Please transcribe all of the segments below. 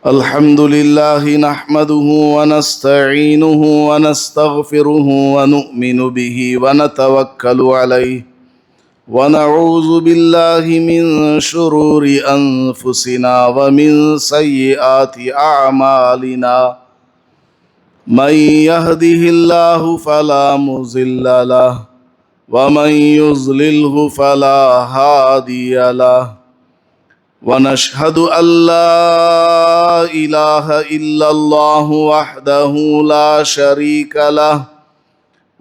الحمد لله نحمده ونستعينه ونستغفره ونؤمن به ونتوكل عليه ونعوذ بالله من شرور أنفسنا ومن سيئات أعمالنا من يهده الله فلا مضل له ومن يضلله فلا هادي له ونشهد أن لا إله إلا الله وحده لا شريك له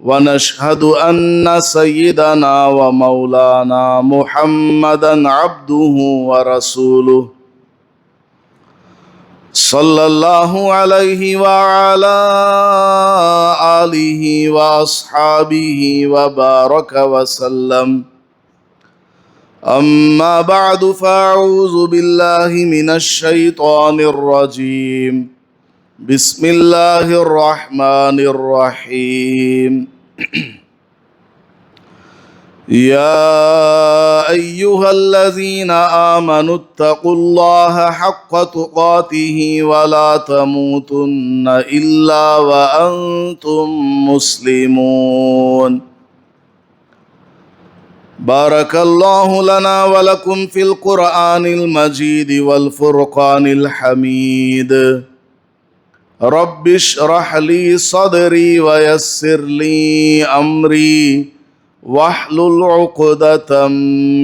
ونشهد أن سيدنا ومولانا محمدا عبده ورسوله صلى الله عليه وعلى آله وأصحابه وبارك وسلم. أما بعد فأعوذ بالله من الشيطان الرجيم. بسم الله الرحمن الرحيم. يا أيها الذين آمنوا اتقوا الله حق تقاته ولا تموتن إلا وأنتم مسلمون. بارك الله لنا ولكم في القرآن المجيد والفرقان الحميد. رب اشرح لي صدري ويسر لي أمري واحلل عقدة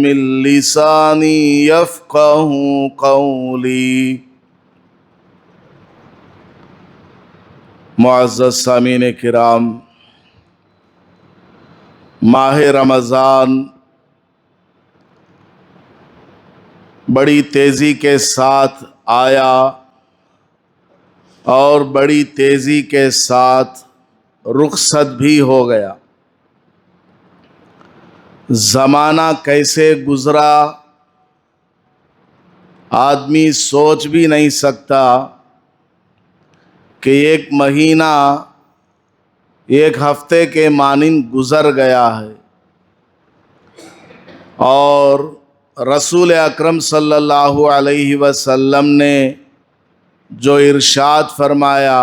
من لساني يفقه قولي. معزز سامعین کرام، ماہ رمضان بڑی تیزی کے ساتھ آیا اور بڑی تیزی کے ساتھ رخصت بھی ہو گیا. زمانہ کیسے گزرا آدمی سوچ بھی نہیں سکتا کہ ایک مہینہ ایک ہفتے کے مانند گزر گیا ہے، اور رسول اکرم صلی اللہ علیہ وسلم نے جو ارشاد فرمایا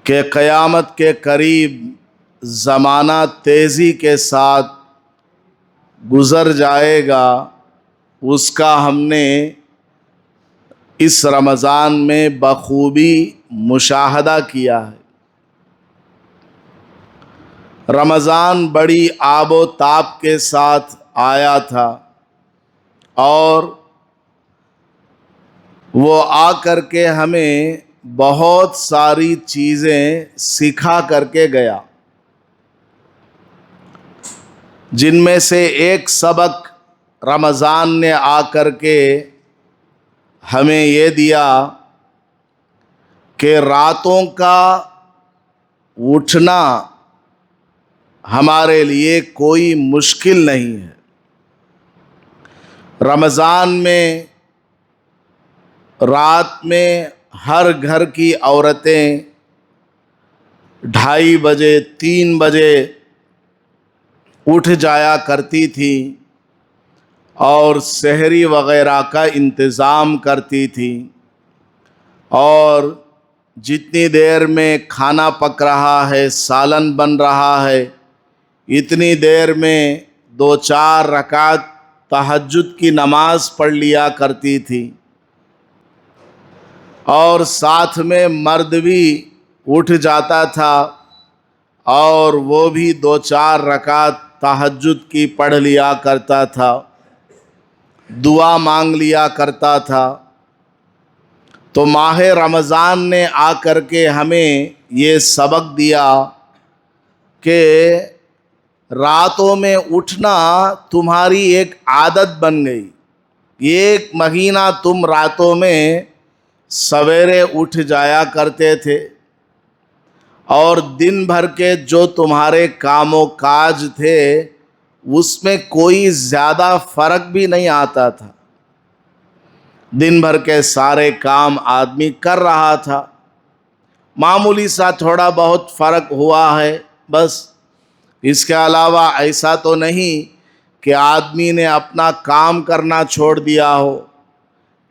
کہ قیامت کے قریب زمانہ تیزی کے ساتھ گزر جائے گا، اس کا ہم نے اس رمضان میں بخوبی مشاہدہ کیا ہے. رمضان بڑی آب و تاب کے ساتھ آیا تھا، اور وہ آ کر کے ہمیں بہت ساری چیزیں سکھا کر کے گیا، جن میں سے ایک سبق رمضان نے آ کر کے ہمیں یہ دیا کہ راتوں کا اٹھنا ہمارے لیے کوئی مشکل نہیں ہے. رمضان میں رات میں ہر گھر کی عورتیں 2:30 بجے 3 بجے اٹھ جایا کرتی تھیں اور سحری وغیرہ کا انتظام کرتی تھیں، اور جتنی دیر میں کھانا پک رہا ہے، سالن بن رہا ہے، اتنی دیر میں 2-4 رکعت تہجد کی نماز پڑھ لیا کرتی تھی، اور ساتھ میں مرد بھی اٹھ جاتا تھا اور وہ بھی 2-4 رکعت تہجد کی پڑھ لیا کرتا تھا، دعا مانگ لیا کرتا تھا. تو ماہ رمضان نے آ کر کے ہمیں یہ سبق دیا کہ راتوں میں اٹھنا تمہاری ایک عادت بن گئی. ایک مہینہ تم راتوں میں سویرے اٹھ جایا کرتے تھے، اور دن بھر کے جو تمہارے کام و کاج تھے اس میں کوئی زیادہ فرق بھی نہیں آتا تھا. دن بھر کے سارے کام آدمی کر رہا تھا، معمولی سا تھوڑا بہت فرق ہوا ہے بس. اس کے علاوہ ایسا تو نہیں کہ آدمی نے اپنا کام کرنا چھوڑ دیا ہو،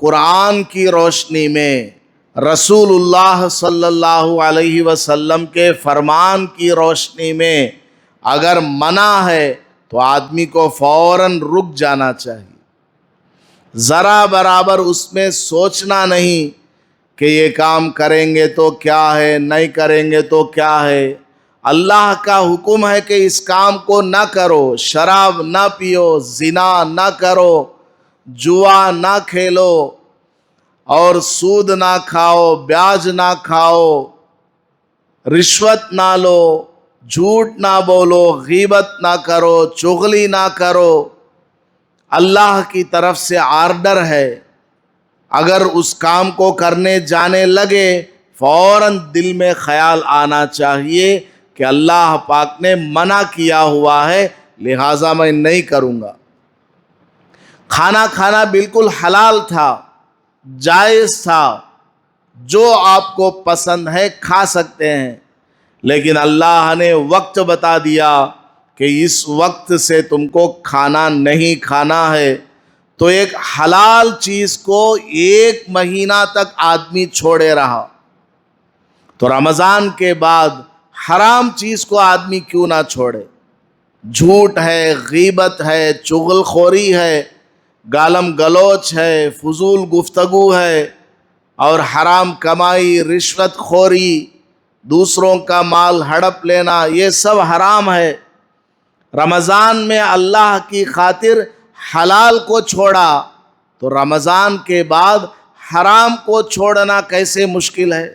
قرآن کی روشنی میں، رسول اللہ صلی اللہ علیہ وسلم کے فرمان کی روشنی میں اگر منع ہے تو آدمی کو فوراً رک جانا چاہیے، ذرا برابر اس میں سوچنا نہیں کہ یہ کام کریں گے تو کیا ہے، نہیں کریں گے تو کیا ہے۔ اللہ کا حکم ہے کہ اس کام کو نہ کرو، شراب نہ پیو، زنا نہ کرو، جوا نہ کھیلو، اور سود نہ کھاؤ، بیاج نہ کھاؤ، رشوت نہ لو، جھوٹ نہ بولو، غیبت نہ کرو، چغلی نہ کرو۔ اللہ کی طرف سے آرڈر ہے، اگر اس کام کو کرنے جانے لگے فوراً دل میں خیال آنا چاہیے کہ اللہ پاک نے منع کیا ہوا ہے، لہٰذا میں نہیں کروں گا۔ کھانا کھانا بالکل حلال تھا، جائز تھا، جو آپ کو پسند ہے کھا سکتے ہیں، لیکن اللہ نے وقت بتا دیا کہ اس وقت سے تم کو کھانا نہیں کھانا ہے، تو ایک حلال چیز کو 1 مہینہ تک آدمی چھوڑے رہا، تو رمضان کے بعد حرام چیز کو آدمی کیوں نہ چھوڑے؟ جھوٹ ہے، غیبت ہے، چغل خوری ہے، گالم گلوچ ہے، فضول گفتگو ہے، اور حرام کمائی، رشوت خوری، دوسروں کا مال ہڑپ لینا، یہ سب حرام ہے۔ رمضان میں اللہ کی خاطر حلال کو چھوڑا، تو رمضان کے بعد حرام کو چھوڑنا کیسے مشکل ہے؟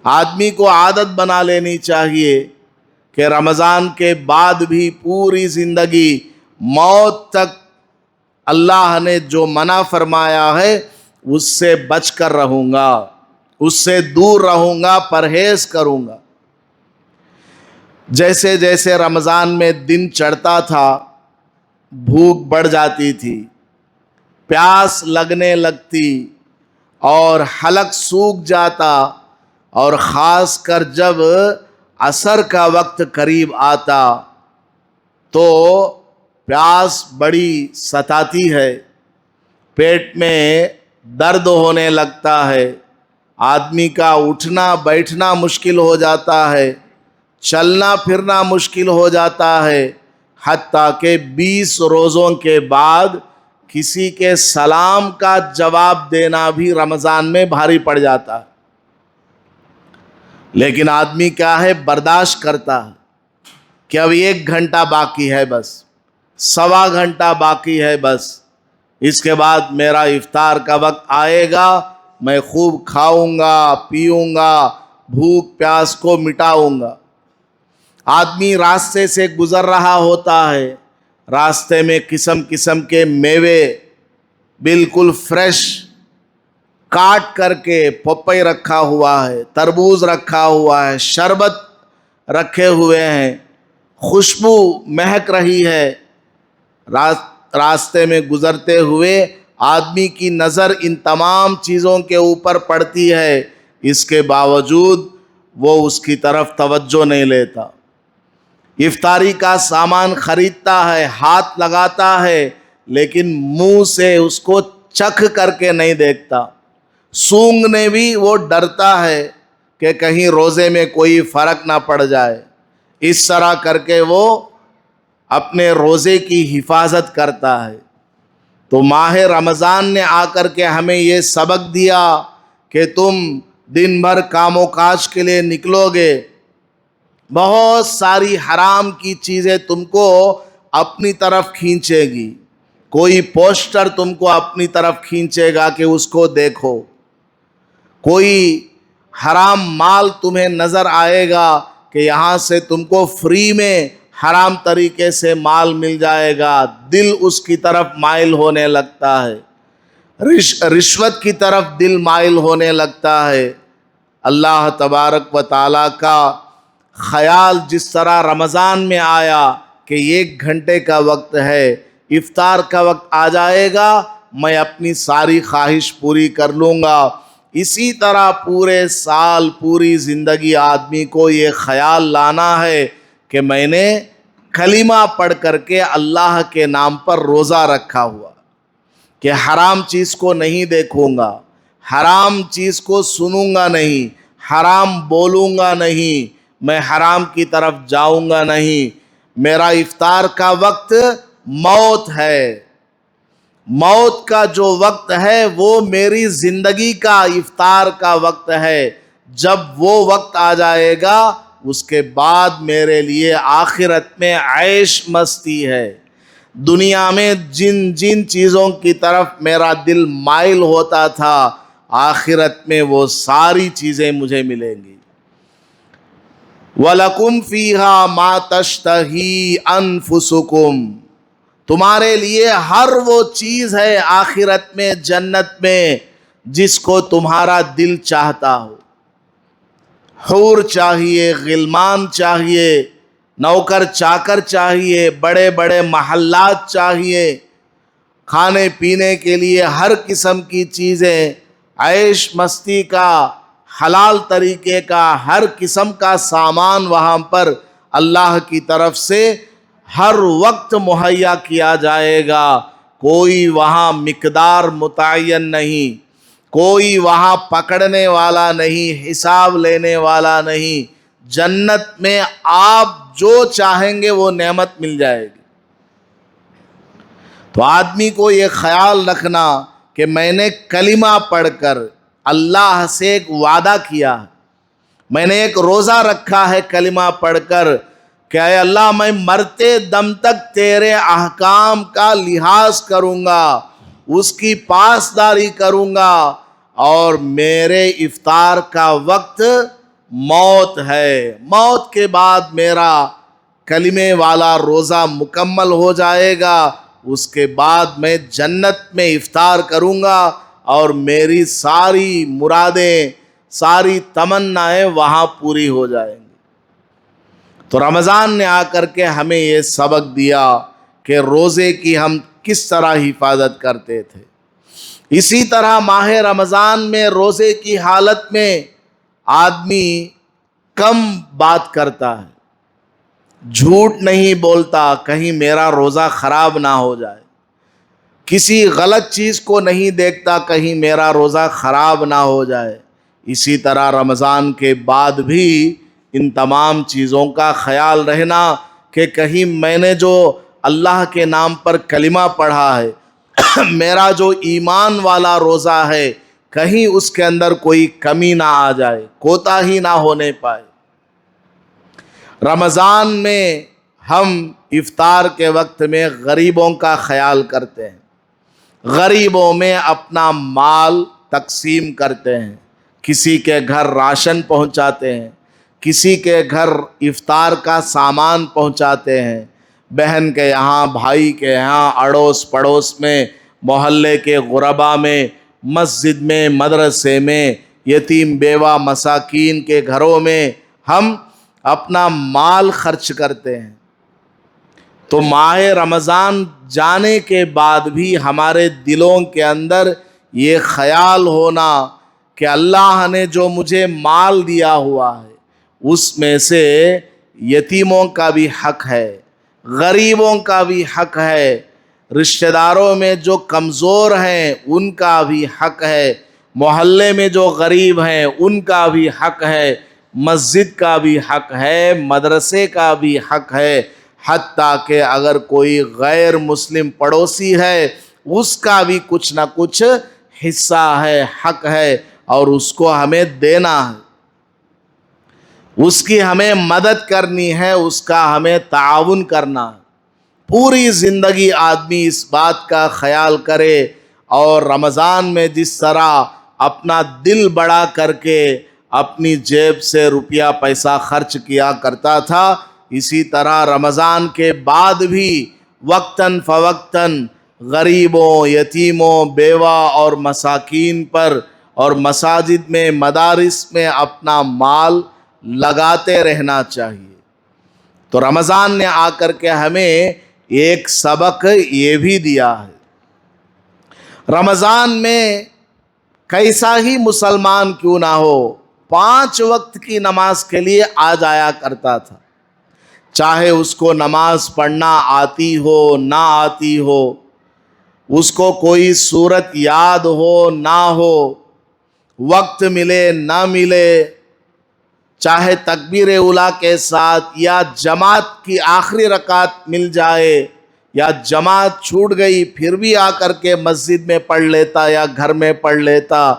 آدمی کو عادت بنا لینی چاہیے کہ رمضان کے بعد بھی پوری زندگی موت تک اللہ نے جو منع فرمایا ہے اس سے بچ کر رہوں گا، اس سے دور رہوں گا، پرہیز کروں گا۔ جیسے جیسے رمضان میں دن چڑھتا تھا بھوک بڑھ جاتی تھی، پیاس لگنے لگتی، اور حلق سوکھ جاتا، اور خاص کر جب عصر کا وقت قریب آتا تو پیاس بڑی ستاتی ہے، پیٹ میں درد ہونے لگتا ہے، آدمی کا اٹھنا بیٹھنا مشکل ہو جاتا ہے، چلنا پھرنا مشکل ہو جاتا ہے، حتیٰ کہ 20 روزوں کے بعد کسی کے سلام کا جواب دینا بھی رمضان میں بھاری پڑ جاتا ہے۔ لیکن آدمی کیا ہے، برداشت کرتا ہے کہ اب 1 گھنٹہ باقی ہے، بس 1.25 گھنٹہ باقی ہے، بس اس کے بعد میرا افطار کا وقت آئے گا، میں خوب کھاؤں گا، پیوں گا، بھوک پیاس کو مٹاؤں گا۔ آدمی راستے سے گزر رہا ہوتا ہے، راستے میں قسم قسم کے میوے بالکل فریش کاٹ کر کے، پپئی رکھا ہوا ہے، تربوز رکھا ہوا ہے، شربت رکھے ہوئے ہیں، خوشبو مہک رہی ہے۔ راستے میں گزرتے ہوئے آدمی کی نظر ان تمام چیزوں کے اوپر پڑتی ہے، اس کے باوجود وہ اس کی طرف توجہ نہیں لیتا۔ افطاری کا سامان خریدتا ہے، ہاتھ لگاتا ہے، لیکن منہ سے اس کو چکھ کر کے نہیں دیکھتا۔ سونگھنے بھی وہ ڈرتا ہے کہ کہیں روزے میں کوئی فرق نہ پڑ جائے، اس طرح کر کے وہ اپنے روزے کی حفاظت کرتا ہے۔ تو ماہ رمضان نے آ کر کے ہمیں یہ سبق دیا کہ تم دن بھر کام و کاج کے لیے نکلو گے، بہت ساری حرام کی چیزیں تم کو اپنی طرف کھینچے گی، کوئی پوسٹر تم کو اپنی طرف کھینچے گا کہ اس کو دیکھو، کوئی حرام مال تمہیں نظر آئے گا کہ یہاں سے تم کو فری میں حرام طریقے سے مال مل جائے گا، دل اس کی طرف مائل ہونے لگتا ہے، رشوت کی طرف دل مائل ہونے لگتا ہے۔ اللہ تبارک و تعالیٰ کا خیال جس طرح رمضان میں آیا کہ 1 گھنٹے کا وقت ہے، افطار کا وقت آ جائے گا، میں اپنی ساری خواہش پوری کر لوں گا، اسی طرح پورے سال پوری زندگی آدمی کو یہ خیال لانا ہے کہ میں نے کلمہ پڑھ کر کے اللہ کے نام پر روزہ رکھا ہوا، کہ حرام چیز کو نہیں دیکھوں گا، حرام چیز کو سنوں گا نہیں، حرام بولوں گا نہیں، میں حرام کی طرف جاؤں گا نہیں۔ میرا افطار کا وقت موت ہے، موت کا جو وقت ہے وہ میری زندگی کا افطار کا وقت ہے۔ جب وہ وقت آ جائے گا اس کے بعد میرے لیے آخرت میں عیش مستی ہے۔ دنیا میں جن جن چیزوں کی طرف میرا دل مائل ہوتا تھا آخرت میں وہ ساری چیزیں مجھے ملیں گی۔ وَلَكُمْ فِيهَا مَا تَشْتَهِي أَنفُسُكُمْ، تمہارے لیے ہر وہ چیز ہے آخرت میں جنت میں جس کو تمہارا دل چاہتا ہو۔ حور چاہیے، غلمان چاہیے، نوکر چاکر چاہیے، بڑے بڑے محلات چاہیے، کھانے پینے کے لیے ہر قسم کی چیزیں، عیش مستی کا حلال طریقے کا ہر قسم کا سامان وہاں پر اللہ کی طرف سے ہر وقت مہیا کیا جائے گا۔ کوئی وہاں مقدار متعین نہیں، کوئی وہاں پکڑنے والا نہیں، حساب لینے والا نہیں۔ جنت میں آپ جو چاہیں گے وہ نعمت مل جائے گی۔ تو آدمی کو یہ خیال رکھنا کہ میں نے کلمہ پڑھ کر اللہ سے ایک وعدہ کیا ہے، میں نے ایک روزہ رکھا ہے کلمہ پڑھ کر کہ اے اللہ میں مرتے دم تک تیرے احکام کا لحاظ کروں گا، اس کی پاسداری کروں گا، اور میرے افطار کا وقت موت ہے، موت کے بعد میرا کلمے والا روزہ مکمل ہو جائے گا، اس کے بعد میں جنت میں افطار کروں گا اور میری ساری مرادیں، ساری تمنائیں وہاں پوری ہو جائیں گی۔ تو رمضان نے آ کر کے ہمیں یہ سبق دیا کہ روزے کی ہم کس طرح حفاظت کرتے تھے۔ اسی طرح ماہ رمضان میں روزے کی حالت میں آدمی کم بات کرتا ہے، جھوٹ نہیں بولتا، کہیں میرا روزہ خراب نہ ہو جائے، کسی غلط چیز کو نہیں دیکھتا کہیں میرا روزہ خراب نہ ہو جائے۔ اسی طرح رمضان کے بعد بھی ان تمام چیزوں کا خیال رہنا کہ کہیں میں نے جو اللہ کے نام پر کلمہ پڑھا ہے میرا جو ایمان والا روزہ ہے کہیں اس کے اندر کوئی کمی نہ آ جائے، کوتاہی نہ ہونے پائے۔ رمضان میں ہم افطار کے وقت میں غریبوں کا خیال کرتے ہیں، غریبوں میں اپنا مال تقسیم کرتے ہیں، کسی کے گھر راشن پہنچاتے ہیں، کسی کے گھر افطار کا سامان پہنچاتے ہیں، بہن کے یہاں، بھائی کے یہاں، اڑوس پڑوس میں، محلے کے غربا میں، مسجد میں، مدرسے میں، یتیم بیوہ مساکین کے گھروں میں ہم اپنا مال خرچ کرتے ہیں۔ تو ماہ رمضان جانے کے بعد بھی ہمارے دلوں کے اندر یہ خیال ہونا کہ اللہ نے جو مجھے مال دیا ہوا ہے اس میں سے یتیموں کا بھی حق ہے، غریبوں کا بھی حق ہے، رشتہ داروں میں جو کمزور ہیں ان کا بھی حق ہے، محلے میں جو غریب ہیں ان کا بھی حق ہے، مسجد کا بھی حق ہے، مدرسے کا بھی حق ہے، حتیٰ کہ اگر کوئی غیر مسلم پڑوسی ہے اس کا بھی کچھ نہ کچھ حصہ ہے، حق ہے، اور اس کو ہمیں دینا ہے، اس کی ہمیں مدد کرنی ہے، اس کا ہمیں تعاون کرنا ہے۔ پوری زندگی آدمی اس بات کا خیال کرے اور رمضان میں جس طرح اپنا دل بڑا کر کے اپنی جیب سے روپیہ پیسہ خرچ کیا کرتا تھا، اسی طرح رمضان کے بعد بھی وقتاً فوقتاً غریبوں، یتیموں، بیوہ اور مساکین پر اور مساجد میں، مدارس میں اپنا مال لگاتے رہنا چاہیے۔ تو رمضان نے آ کر کے ہمیں ایک سبق یہ بھی دیا ہے۔ رمضان میں کیسا ہی مسلمان کیوں نہ ہو 5 وقت کی نماز کے لیے آ جایا کرتا تھا، چاہے اس کو نماز پڑھنا آتی ہو نہ آتی ہو، اس کو کوئی صورت یاد ہو نہ ہو، وقت ملے نہ ملے، چاہے تکبیر اولیٰ کے ساتھ یا جماعت کی آخری رکعت مل جائے یا جماعت چھوٹ گئی پھر بھی آ کر کے مسجد میں پڑھ لیتا یا گھر میں پڑھ لیتا،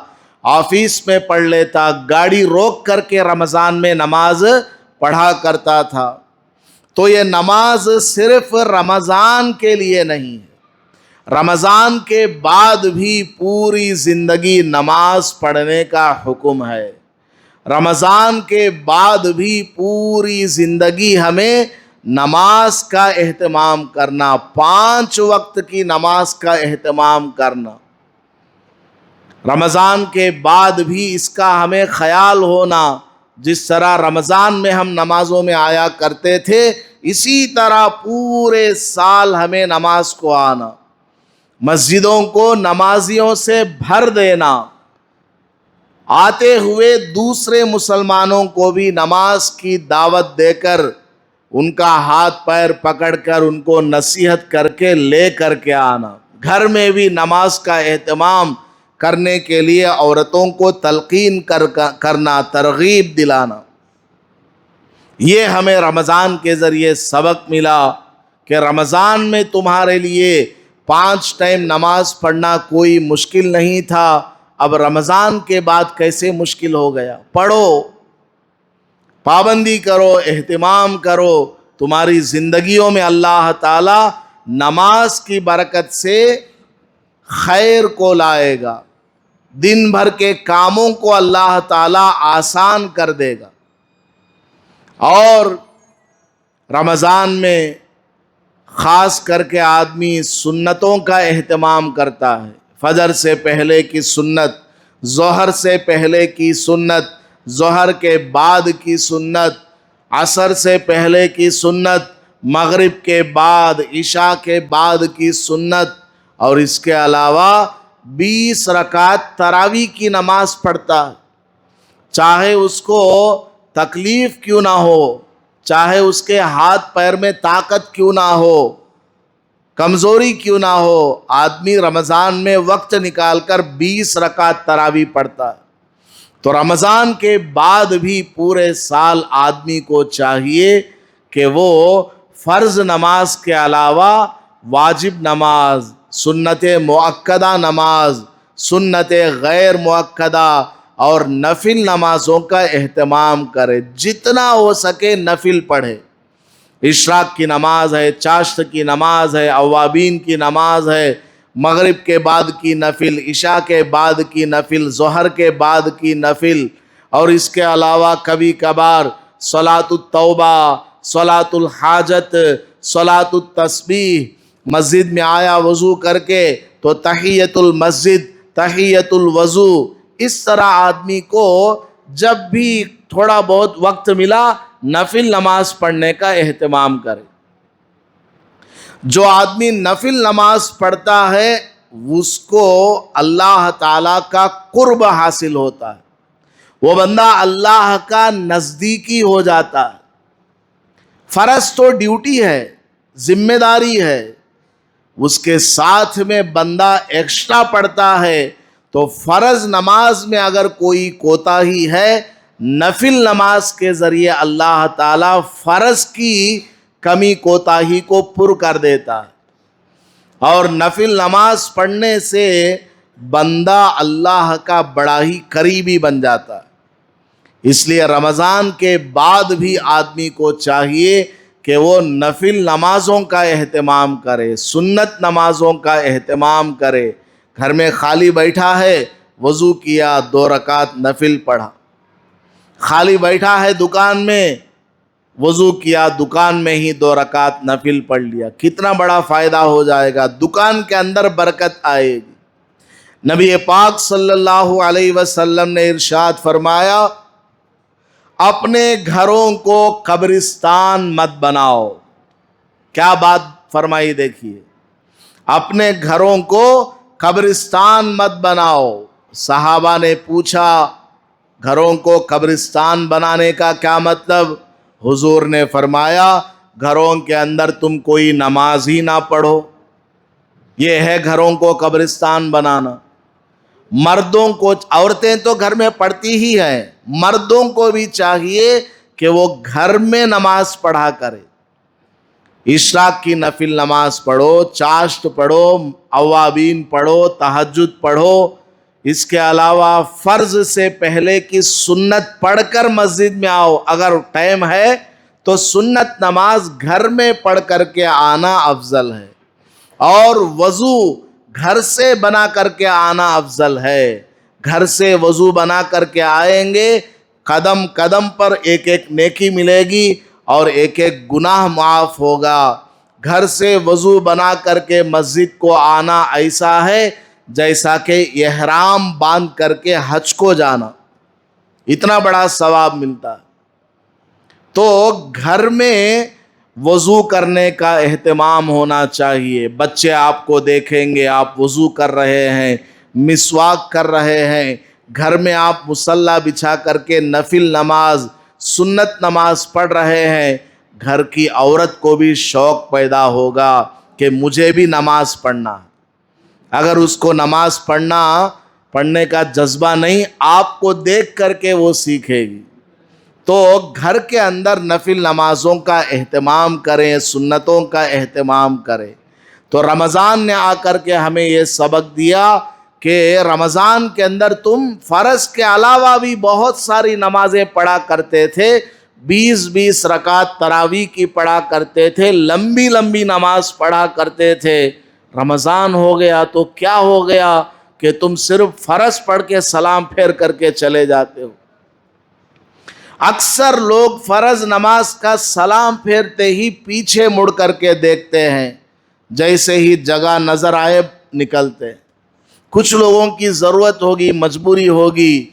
آفس میں پڑھ لیتا، گاڑی روک کر کے رمضان میں نماز پڑھا کرتا تھا۔ تو یہ نماز صرف رمضان کے لیے نہیں ہے، رمضان کے بعد بھی پوری زندگی نماز پڑھنے کا حکم ہے۔ رمضان کے بعد بھی پوری زندگی ہمیں نماز کا اہتمام کرنا، 5 وقت کی نماز کا اہتمام کرنا۔ رمضان کے بعد بھی اس کا ہمیں خیال ہونا، جس طرح رمضان میں ہم نمازوں میں آیا کرتے تھے اسی طرح پورے سال ہمیں نماز کو آنا، مسجدوں کو نمازیوں سے بھر دینا، آتے ہوئے دوسرے مسلمانوں کو بھی نماز کی دعوت دے کر ان کا ہاتھ پیر پکڑ کر ان کو نصیحت کر کے لے کر کے آنا، گھر میں بھی نماز کا اہتمام کرنے کے لیے عورتوں کو تلقین کرنا، ترغیب دلانا۔ یہ ہمیں رمضان کے ذریعے سبق ملا کہ رمضان میں تمہارے لیے 5 ٹائم نماز پڑھنا کوئی مشکل نہیں تھا، اب رمضان کے بعد کیسے مشکل ہو گیا؟ پڑھو، پابندی کرو، اہتمام کرو، تمہاری زندگیوں میں اللہ تعالی نماز کی برکت سے خیر کو لائے گا، دن بھر کے کاموں کو اللہ تعالی آسان کر دے گا۔ اور رمضان میں خاص کر کے آدمی سنتوں کا اہتمام کرتا ہے، فجر سے پہلے کی سنت، ظہر سے پہلے کی سنت، ظہر کے بعد کی سنت، عصر سے پہلے کی سنت، مغرب کے بعد، عشاء کے بعد کی سنت، اور اس کے علاوہ 20 رکعت تراویح کی نماز پڑھتا ہے، چاہے اس کو تکلیف کیوں نہ ہو، چاہے اس کے ہاتھ پیر میں طاقت کیوں نہ ہو، کمزوری کیوں نہ ہو، آدمی رمضان میں وقت نکال کر 20 رکعت تراویح پڑھتا ہے۔ تو رمضان کے بعد بھی پورے سال آدمی کو چاہیے کہ وہ فرض نماز کے علاوہ واجب نماز، سنت مؤکدہ نماز، سنت غیر مؤکدہ اور نفل نمازوں کا اہتمام کرے، جتنا ہو سکے نفل پڑھے۔ اشراق کی نماز ہے، چاشت کی نماز ہے، اوابین کی نماز ہے، مغرب کے بعد کی نفل، عشاء کے بعد کی نفل، ظہر کے بعد کی نفل، اور اس کے علاوہ کبھی کبھار صلاۃ التوبہ، صلاۃ الحاجت، صلاۃ التسبیح، مسجد میں آیا وضو کر کے تو تحیت المسجد، تحیت الوضو، اس طرح آدمی کو جب بھی تھوڑا بہت وقت ملا نفل نماز پڑھنے کا اہتمام کرے۔ جو آدمی نفل نماز پڑھتا ہے اس کو اللہ تعالیٰ کا قرب حاصل ہوتا ہے، وہ بندہ اللہ کا نزدیکی ہو جاتا ہے۔ فرض تو ڈیوٹی ہے، ذمہ داری ہے، اس کے ساتھ میں بندہ ایکسٹرا پڑھتا ہے، تو فرض نماز میں اگر کوئی کوتاہی ہے، نفل نماز کے ذریعے اللہ تعالیٰ فرض کی کمی کوتاہی کو پر کر دیتا ہے، اور نفل نماز پڑھنے سے بندہ اللہ کا بڑا ہی قریبی بن جاتا ہے۔ اس لیے رمضان کے بعد بھی آدمی کو چاہیے کہ وہ نفل نمازوں کا اہتمام کرے، سنت نمازوں کا اہتمام کرے۔ گھر میں خالی بیٹھا ہے، وضو کیا، 2 رکعت نفل پڑھا، خالی بیٹھا ہے دکان میں، وضو کیا، دکان میں ہی 2 رکعت نفل پڑھ لیا، کتنا بڑا فائدہ ہو جائے گا، دکان کے اندر برکت آئے گی۔ نبی پاک صلی اللہ علیہ وسلم نے ارشاد فرمایا، اپنے گھروں کو قبرستان مت بناؤ۔ کیا بات فرمائی دیکھیے، اپنے گھروں کو قبرستان مت بناؤ۔ صحابہ نے پوچھا گھروں کو قبرستان بنانے کا کیا مطلب؟ حضور نے فرمایا گھروں کے اندر تم کوئی نماز ہی نہ پڑھو، یہ ہے گھروں کو قبرستان بنانا۔ مردوں کو، عورتیں تو گھر میں پڑھتی ہی ہیں، مردوں کو بھی چاہیے کہ وہ گھر میں نماز پڑھا کرے۔ اشراق کی نفل نماز پڑھو، چاشت پڑھو، اوابین پڑھو، تہجد پڑھو۔ اس کے علاوہ فرض سے پہلے کی سنت پڑھ کر مسجد میں آؤ۔ اگر ٹائم ہے تو سنت نماز گھر میں پڑھ کر کے آنا افضل ہے، اور وضو گھر سے بنا کر کے آنا افضل ہے۔ گھر سے وضو بنا کر کے آئیں گے، قدم قدم پر ایک ایک نیکی ملے گی اور ایک ایک گناہ معاف ہوگا۔ گھر سے وضو بنا کر کے مسجد کو آنا ایسا ہے جیسا کہ احرام باندھ کر کے حج کو جانا، اتنا بڑا ثواب ملتا ہے۔ تو گھر میں وضو کرنے کا اہتمام ہونا چاہیے۔ بچے آپ کو دیکھیں گے آپ وضو کر رہے ہیں، مسواک کر رہے ہیں، گھر میں آپ مصلی بچھا کر کے نفل نماز، سنت نماز پڑھ رہے ہیں، گھر کی عورت کو بھی شوق پیدا ہوگا کہ مجھے بھی نماز پڑھنا ہے۔ اگر اس کو نماز پڑھنے کا جذبہ نہیں، آپ کو دیکھ کر کے وہ سیکھے گی۔ تو گھر کے اندر نفل نمازوں کا اہتمام کریں، سنتوں کا اہتمام کریں۔ تو رمضان نے آ کر کے ہمیں یہ سبق دیا کہ رمضان کے اندر تم فرض کے علاوہ بھی بہت ساری نمازیں پڑھا کرتے تھے، 20 رکعت تراویح کی پڑھا کرتے تھے، لمبی لمبی نماز پڑھا کرتے تھے۔ رمضان ہو گیا تو کیا ہو گیا کہ تم صرف فرض پڑھ کے سلام پھیر کر کے چلے جاتے ہو۔ اکثر لوگ فرض نماز کا سلام پھیرتے ہی پیچھے مڑ کر کے دیکھتے ہیں، جیسے ہی جگہ نظر آئے نکلتے ہیں۔ کچھ لوگوں کی ضرورت ہوگی، مجبوری ہوگی،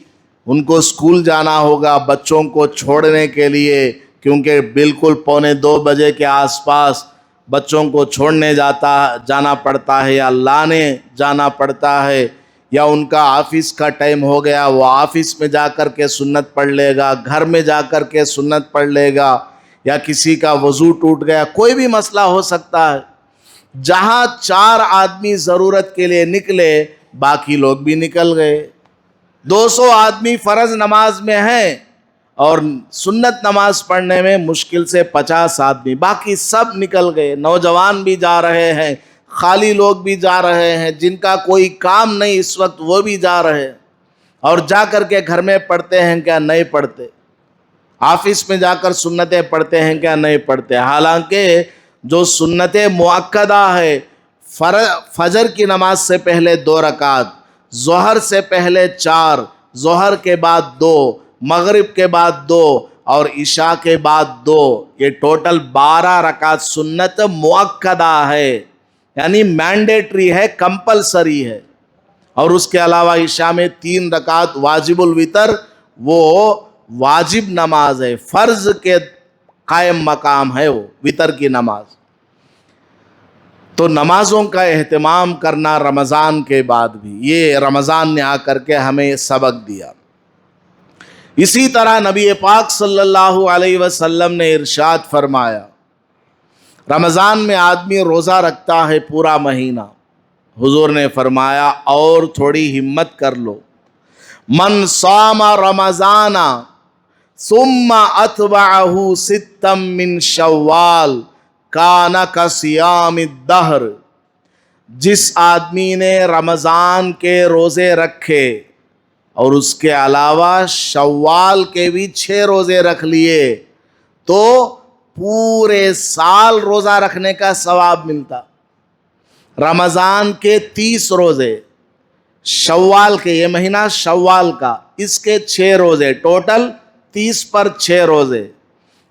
ان کو اسکول جانا ہوگا بچوں کو چھوڑنے کے لیے، کیونکہ بالکل 1:45 بجے کے آس پاس بچوں کو چھوڑنے جانا پڑتا ہے، یا لانے جانا پڑتا ہے، یا ان کا آفس کا ٹائم ہو گیا، وہ آفس میں جا کر کے سنت پڑھ لے گا، گھر میں جا کر کے سنت پڑھ لے گا، یا کسی کا وضو ٹوٹ گیا، کوئی بھی مسئلہ ہو سکتا ہے۔ جہاں 4 آدمی ضرورت کے لیے نکلے، باقی لوگ بھی نکل گئے۔ 200 آدمی فرض نماز میں ہیں اور سنت نماز پڑھنے میں مشکل سے 50 آدمی، باقی سب نکل گئے۔ نوجوان بھی جا رہے ہیں، خالی لوگ بھی جا رہے ہیں، جن کا کوئی کام نہیں اس وقت وہ بھی جا رہے ہیں، اور جا کر کے گھر میں پڑھتے ہیں کیا؟ نہیں پڑھتے۔ آفس میں جا کر سنتیں پڑھتے ہیں کیا؟ نہیں پڑھتے۔ حالانکہ جو سنت مؤکدہ ہے، فجر کی نماز سے پہلے 2 رکعت، ظہر سے پہلے 4، ظہر کے بعد 2، مغرب کے بعد 2 اور عشاء کے بعد 2، یہ ٹوٹل 12 رکعت سنت مؤکدہ ہے، یعنی مینڈیٹری ہے، کمپلسری ہے۔ اور اس کے علاوہ عشاء میں 3 رکعت واجب الوتر، وہ واجب نماز ہے، فرض کے قائم مقام ہے وہ وتر کی نماز۔ تو نمازوں کا اہتمام کرنا رمضان کے بعد بھی، یہ رمضان نے آ کر کے ہمیں سبق دیا۔ اسی طرح نبی پاک صلی اللہ علیہ وسلم نے ارشاد فرمایا، رمضان میں آدمی روزہ رکھتا ہے پورا مہینہ، حضور نے فرمایا اور تھوڑی ہمت کر لو، من صام رمضان ثم اتبعہ 6 من شوال کان کصیام الدہر، جس آدمی نے رمضان کے روزے رکھے اور اس کے علاوہ شوال کے بھی 6 روزے رکھ لیے تو پورے سال روزہ رکھنے کا ثواب ملتا۔ رمضان کے 30 روزے، شوال کے، یہ مہینہ شوال کا، اس کے 6 روزے، ٹوٹل 30 پر 6 روزے۔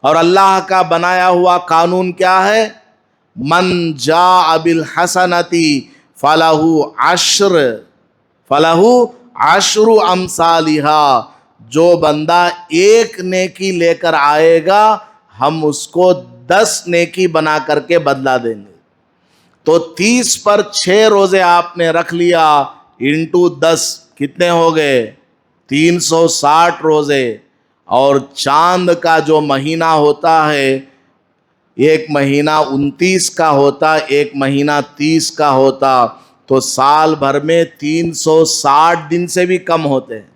اور اللہ کا بنایا ہوا قانون کیا ہے؟ من جاء بالحسنۃ فلہ عشر امثالھا، جو بندہ 1 نیکی لے کر آئے گا ہم اس کو 10 نیکی بنا کر کے بدلہ دیں گے۔ تو 30 پر 6 روزے آپ نے رکھ لیا، انٹو 10 کتنے ہو گئے؟ 360 روزے۔ اور چاند کا جو مہینہ ہوتا ہے ایک مہینہ 29 کا ہوتا، ایک مہینہ 30 کا ہوتا، تو سال بھر میں 360 دن سے بھی کم ہوتے ہیں۔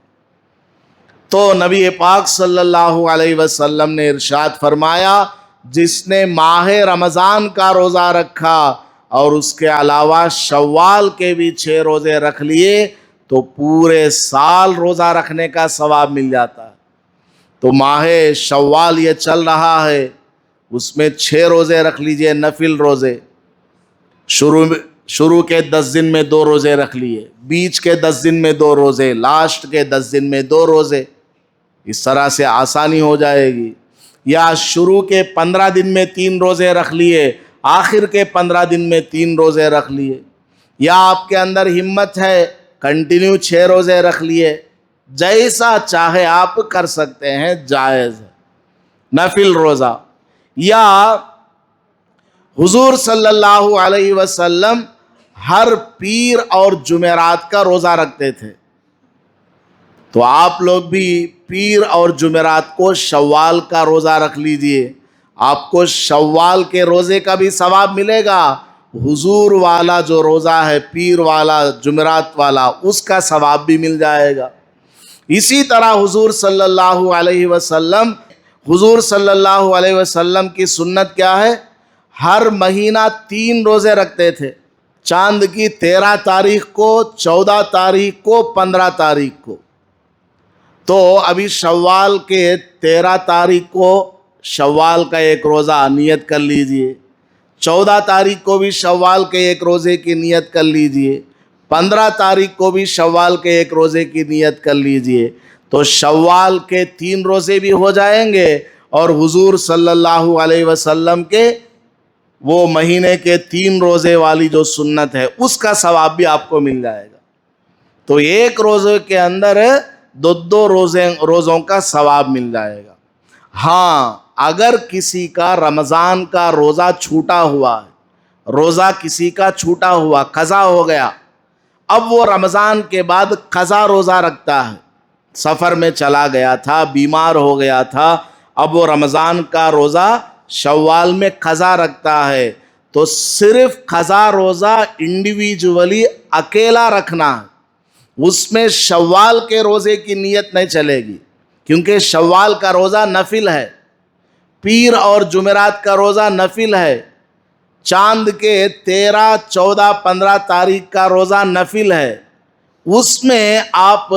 تو نبی پاک صلی اللہ علیہ وسلم نے ارشاد فرمایا، جس نے ماہ رمضان کا روزہ رکھا اور اس کے علاوہ شوال کے بھی 6 روزے رکھ لیے تو پورے سال روزہ رکھنے کا ثواب مل جاتا ہے۔ تو ماہ شوال یہ چل رہا ہے، اس میں 6 روزے رکھ لیجئے، نفل روزے۔ شروع کے 10 دن میں 2 روزے رکھ لیے، بیچ کے 10 دن میں 2 روزے، لاسٹ کے 10 دن میں 2 روزے، اس طرح سے آسانی ہو جائے گی۔ یا شروع کے 15 دن میں 3 روزے رکھ لیے، آخر کے 15 دن میں 3 روزے رکھ لیے، یا آپ کے اندر ہمت ہے کنٹینیو 6 روزے رکھ لیے، جیسا چاہے آپ کر سکتے ہیں، جائز ہے نفل روزہ۔ یا حضور صلی اللہ علیہ وسلم ہر پیر اور جمعرات کا روزہ رکھتے تھے، تو آپ لوگ بھی پیر اور جمعرات کو شوال کا روزہ رکھ لیجئے، آپ کو شوال کے روزے کا بھی ثواب ملے گا، حضور والا جو روزہ ہے پیر والا جمعرات والا اس کا ثواب بھی مل جائے گا۔ اسی طرح حضور صلی اللہ علیہ وسلم کی سنت کیا ہے؟ ہر مہینہ 3 روزے رکھتے تھے، چاند کی 13 تاریخ کو، 14 تاریخ کو، 15 تاریخ کو۔ تو ابھی شوال کے 13 تاریخ کو شوال کا ایک روزہ نیت کر لیجئے، 14 تاریخ کو بھی شوال کے ایک روزے کی نیت کر لیجئے، 15 تاریخ کو بھی شوال کے ایک روزے کی نیت کر لیجئے، تو شوال کے 3 روزے بھی ہو جائیں گے، اور حضور صلی اللہ علیہ وسلم کے وہ مہینے کے 3 روزے والی جو سنت ہے اس کا ثواب بھی آپ کو مل جائے گا۔ تو ایک روزے کے اندر 2 روزوں کا ثواب مل جائے گا۔ ہاں، اگر کسی کا رمضان کا روزہ چھوٹا ہوا ہے، روزہ کسی کا چھوٹا ہوا، قضا ہو گیا، اب وہ رمضان کے بعد قضا روزہ رکھتا ہے، سفر میں چلا گیا تھا، بیمار ہو گیا تھا، اب وہ رمضان کا روزہ شوال میں قضا رکھتا ہے، تو صرف قضا روزہ انڈیویجولی اکیلا رکھنا ہے، اس میں شوال کے روزے کی نیت نہیں چلے گی، کیونکہ شوال کا روزہ نفل ہے، پیر اور جمعرات کا روزہ نفل ہے، چاند کے 13، 14، 15 تاریخ کا روزہ نفل ہے، اس میں آپ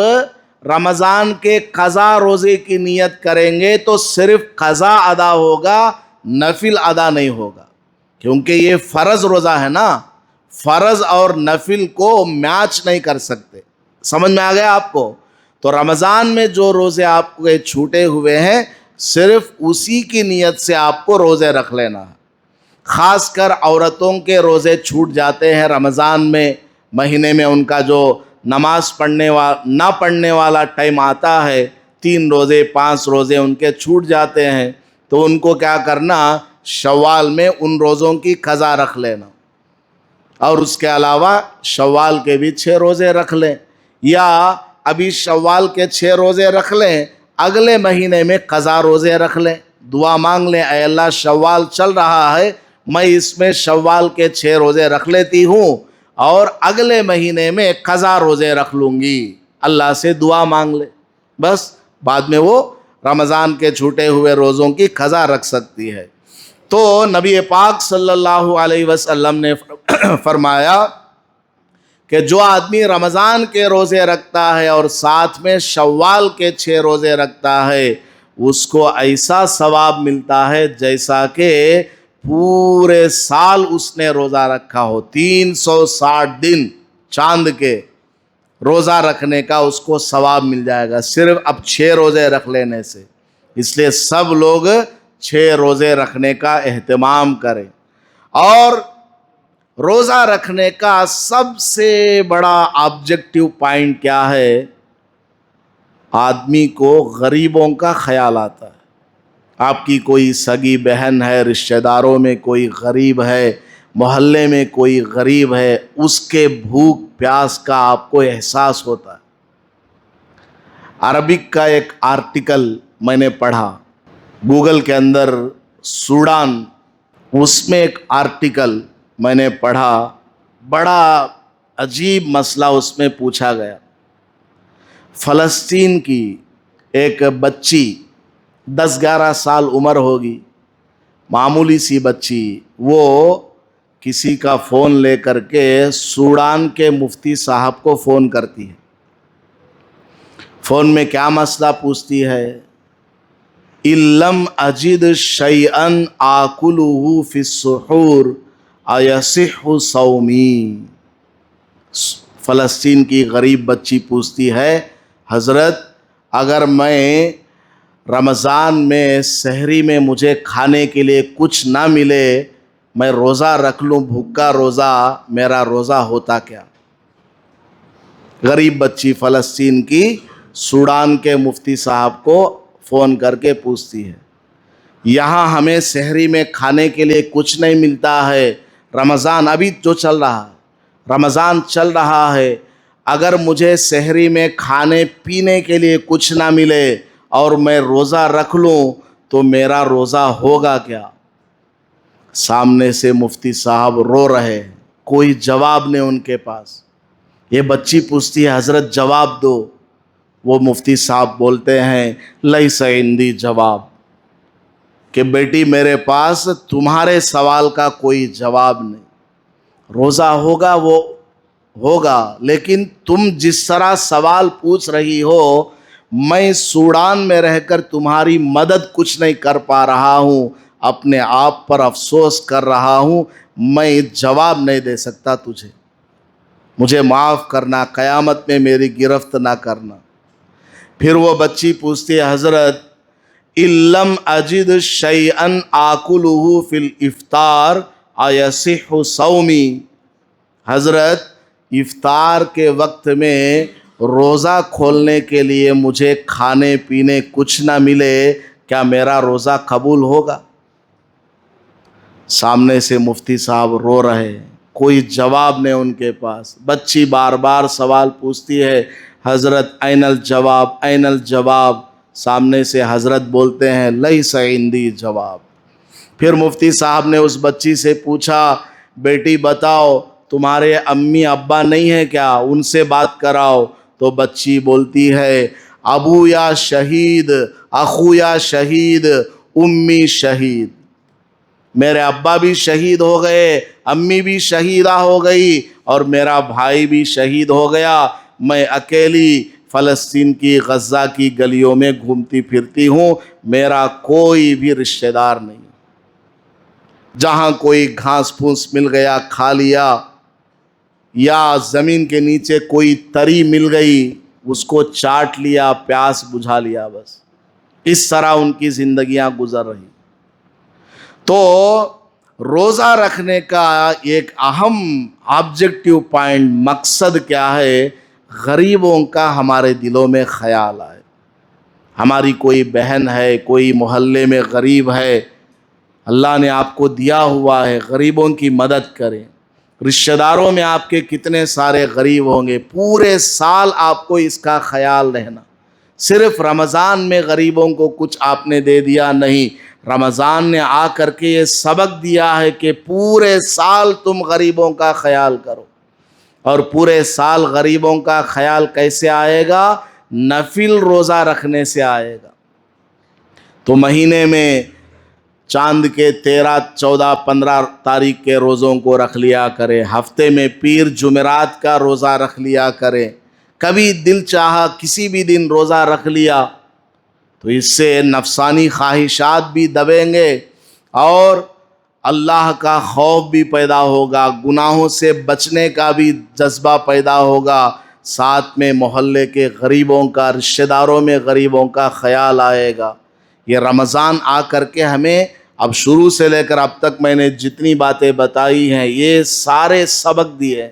رمضان کے قضا روزے کی نیت کریں گے تو صرف قضا ادا ہوگا، نفل ادا نہیں ہوگا، کیونکہ یہ فرض روزہ ہے نا، فرض اور نفل کو میچ نہیں کر سکتے۔ سمجھ میں آ گیا آپ کو؟ تو رمضان میں جو روزے آپ کے چھوٹے ہوئے ہیں صرف اسی کی نیت سے آپ کو روزے رکھ لینا ہے۔ خاص کر عورتوں کے روزے چھوٹ جاتے ہیں رمضان میں، مہینے میں ان کا جو نماز نہ پڑھنے والا ٹائم آتا ہے، 3 روزے 5 روزے ان کے چھوٹ جاتے ہیں، تو ان کو کیا کرنا، شوال میں ان روزوں کی قضا رکھ لینا، اور اس کے علاوہ شوال کے بھی 6 روزے رکھ لیں، یا ابھی شوال کے 6 روزے رکھ لیں، اگلے مہینے میں قضا روزے رکھ لیں، دعا مانگ لیں، اے اللہ شوال چل رہا ہے، میں اس میں شوال کے 6 روزے رکھ لیتی ہوں اور اگلے مہینے میں قضا روزے رکھ لوں گی، اللہ سے دعا مانگ لے، بس بعد میں وہ رمضان کے چھوٹے ہوئے روزوں کی قضا رکھ سکتی ہے۔ تو نبی پاک صلی اللہ علیہ وسلم نے فرمایا کہ جو آدمی رمضان کے روزے رکھتا ہے اور ساتھ میں شوال کے 6 روزے رکھتا ہے، اس کو ایسا ثواب ملتا ہے جیسا کہ پورے سال اس نے روزہ رکھا ہو، 360 دن چاند کے روزہ رکھنے کا اس کو ثواب مل جائے گا، صرف اب 6 روزے رکھ لینے سے۔ اس لیے سب لوگ 6 روزے رکھنے کا اہتمام کریں۔ اور روزہ رکھنے کا سب سے بڑا آبجیکٹیو پوائنٹ کیا ہے؟ آدمی کو غریبوں کا خیال آتا ہے۔ آپ کی کوئی سگی بہن ہے، رشتہ داروں میں کوئی غریب ہے، محلے میں کوئی غریب ہے، اس کے بھوک پیاس کا آپ کو احساس ہوتا ہے۔ عربک کا ایک آرٹیکل میں نے پڑھا، گوگل کے اندر سوڈان اس میں ایک آرٹیکل میں نے پڑھا، بڑا عجیب مسئلہ اس میں پوچھا گیا۔ فلسطین کی ایک بچی 10-11 سال عمر ہوگی، معمولی سی بچی، وہ کسی کا فون لے کر کے سوڈان کے مفتی صاحب کو فون کرتی ہے۔ فون میں کیا مسئلہ پوچھتی ہے؟ اِلَّمْ أَجِدْ شَيْئًا آكُلُهُ فِي السُّحُورِ أَيَصِحُّ صَوْمِي۔ فلسطین کی غریب بچی پوچھتی ہے، حضرت اگر میں رمضان میں سحری میں مجھے کھانے کے لیے کچھ نہ ملے، میں روزہ رکھ لوں، بھوکا روزہ، میرا روزہ ہوتا کیا؟ غریب بچی فلسطین کی سوڈان کے مفتی صاحب کو فون کر کے پوچھتی ہے، یہاں ہمیں سحری میں کھانے کے لیے کچھ نہیں ملتا ہے، رمضان ابھی جو چل رہا ہے، رمضان چل رہا ہے، اگر مجھے سحری میں کھانے پینے کے لیے کچھ نہ ملے اور میں روزہ رکھ لوں تو میرا روزہ ہوگا کیا؟ سامنے سے مفتی صاحب رو رہے، کوئی جواب نہیں ان کے پاس۔ یہ بچی پوچھتی ہے، حضرت جواب دو۔ وہ مفتی صاحب بولتے ہیں، لیس عندی جواب، کہ بیٹی میرے پاس تمہارے سوال کا کوئی جواب نہیں، روزہ ہوگا وہ ہوگا، لیکن تم جس طرح سوال پوچھ رہی ہو، میں سوڈان میں رہ کر تمہاری مدد کچھ نہیں کر پا رہا ہوں، اپنے آپ پر افسوس کر رہا ہوں، میں جواب نہیں دے سکتا تجھے، مجھے معاف کرنا، قیامت میں میری گرفت نہ کرنا۔ پھر وہ بچی پوچھتی ہے، حضرت اِلَّمْ أَجِدْ شَيْئًا آكُلُهُ فِي الْإِفْطَارِ أَيَصِحُّ صَوْمِي۔ حضرت افطار کے وقت میں روزہ کھولنے کے لیے مجھے کھانے پینے کچھ نہ ملے، کیا میرا روزہ قبول ہوگا؟ سامنے سے مفتی صاحب رو رہے، کوئی جواب نہیں ان کے پاس۔ بچی بار بار سوال پوچھتی ہے، حضرت این الجواب، این الجواب۔ سامنے سے حضرت بولتے ہیں، لیس عندی جواب۔ پھر مفتی صاحب نے اس بچی سے پوچھا، بیٹی بتاؤ تمہارے امی ابا نہیں ہیں کیا؟ ان سے بات کراؤ۔ تو بچی بولتی ہے، ابو یا شہید، اخو یا شہید، امی شہید، میرے ابا بھی شہید ہو گئے، امی بھی شہیدہ ہو گئی، اور میرا بھائی بھی شہید ہو گیا، میں اکیلی فلسطین کی غزہ کی گلیوں میں گھومتی پھرتی ہوں، میرا کوئی بھی رشتہ دار نہیں، جہاں کوئی گھاس پھوس مل گیا کھا لیا، یا زمین کے نیچے کوئی تری مل گئی اس کو چاٹ لیا، پیاس بجھا لیا، بس اس طرح ان کی زندگیاں گزر رہی۔ تو روزہ رکھنے کا ایک اہم آبجیکٹیو پوائنٹ، مقصد کیا ہے؟ غریبوں کا ہمارے دلوں میں خیال آئے۔ ہماری کوئی بہن ہے، کوئی محلے میں غریب ہے، اللہ نے آپ کو دیا ہوا ہے، غریبوں کی مدد کریں۔ رشتہ داروں میں آپ کے کتنے سارے غریب ہوں گے، پورے سال آپ کو اس کا خیال رہنا، صرف رمضان میں غریبوں کو کچھ آپ نے دے دیا نہیں، رمضان نے آ کر کے یہ سبق دیا ہے کہ پورے سال تم غریبوں کا خیال کرو۔ اور پورے سال غریبوں کا خیال کیسے آئے گا؟ نفل روزہ رکھنے سے آئے گا۔ تو مہینے میں چاند کے 13، 14، 15 تاریخ کے روزوں کو رکھ لیا کرے، ہفتے میں پیر جمعرات کا روزہ رکھ لیا کرے، کبھی دل چاہا کسی بھی دن روزہ رکھ لیا، تو اس سے نفسانی خواہشات بھی دبیں گے اور اللہ کا خوف بھی پیدا ہوگا، گناہوں سے بچنے کا بھی جذبہ پیدا ہوگا، ساتھ میں محلے کے غریبوں کا، رشتہ داروں میں غریبوں کا خیال آئے گا۔ یہ رمضان آ کر کے ہمیں اب شروع سے لے کر اب تک میں نے جتنی باتیں بتائی ہیں یہ سارے سبق دیے ہیں،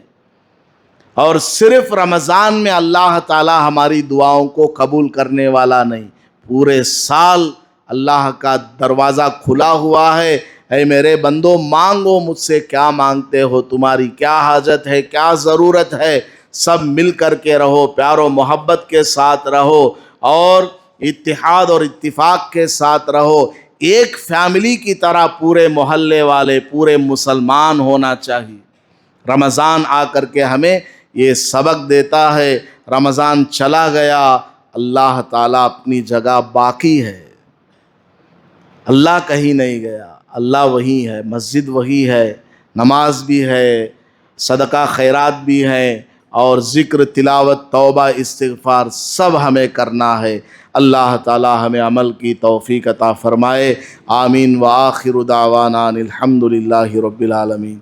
اور صرف رمضان میں اللہ تعالی ہماری دعاؤں کو قبول کرنے والا نہیں، پورے سال اللہ کا دروازہ کھلا ہوا ہے، اے میرے بندو مانگو مجھ سے، کیا مانگتے ہو، تمہاری کیا حاجت ہے، کیا ضرورت ہے، سب مل کر کے رہو، پیار و محبت کے ساتھ رہو، اور اتحاد اور اتفاق کے ساتھ رہو، ایک فیملی کی طرح پورے محلے والے پورے مسلمان ہونا چاہیے۔ رمضان آ کر کے ہمیں یہ سبق دیتا ہے، رمضان چلا گیا، اللہ تعالیٰ اپنی جگہ باقی ہے، اللہ کہیں نہیں گیا، اللہ وہی ہے، مسجد وہی ہے، نماز بھی ہے، صدقہ خیرات بھی ہے، اور ذکر تلاوت توبہ استغفار سب ہمیں کرنا ہے۔ اللہ تعالی ہمیں عمل کی توفیق عطا فرمائے، آمین۔ وآخر دعوانا الحمد للہ رب العالمین۔